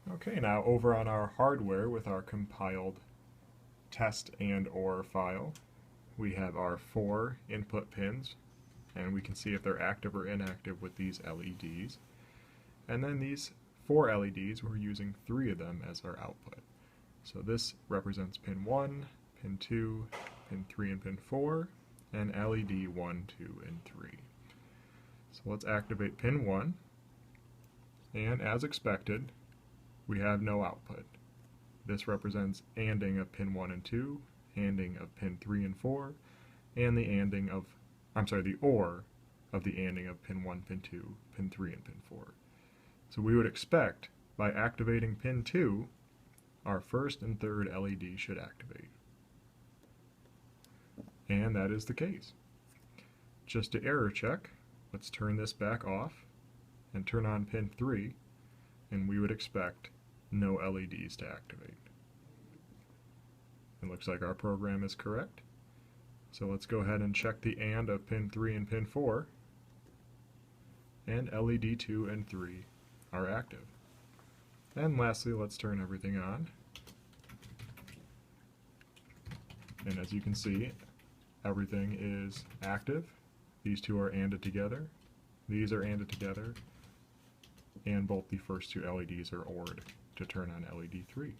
Okay, now over on our hardware with our compiled test and or file, we have our 4 input pins, and we can see if they're active or inactive with these LEDs. And then these 4 LEDs, we're using 3 of them as our output. So this represents pin 1, pin 2, pin 3, and pin 4, and LED 1, 2, and 3. So let's activate pin 1, and as expected, we have no output. This represents ANDing of pin 1 and 2, ANDing of pin 3 and 4, and the OR of the ANDing of pin 1, pin 2, pin 3, and pin 4. So we would expect, by activating pin 2, our first and third LED should activate. And that is the case. Just to error check, let's turn this back off and turn on pin 3, and we would expect no LEDs to activate. It looks like our program is correct. So let's go ahead and check the AND of pin 3 and pin 4, and LED 2 and 3 are active. And lastly, let's turn everything on. And as you can see, everything is active. These two are ANDed together, these are ANDed together, and both the first two LEDs are ORed to turn on LED 3.